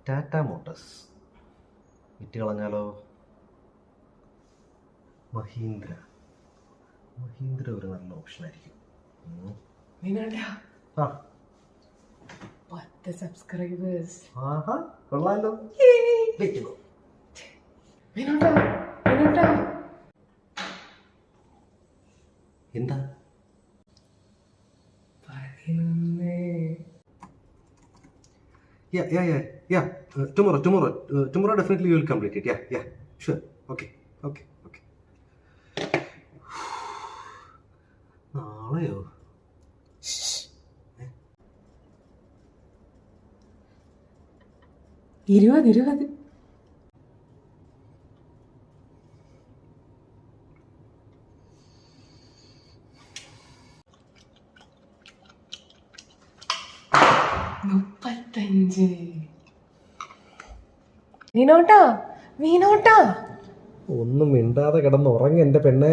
Tata Motors വിറ്റ് കളഞ്ഞാലോ? മഹീന്ദ്ര ഒരു നല്ല ഓപ്ഷനായിരിക്കും. ആ 10 സബ്സ്ക്രൈബേഴ്സ്. ആഹാ കൊള്ളാലോ. എന്താ tomorrow definitely you will complete it. Yeah, sure. Okay. നാളെയോ? 20. വീണോട്ടാ ഒന്നും മിണ്ടാതെ കിടന്ന് ഉറങ്ങ എന്റെ പെണ്ണേ.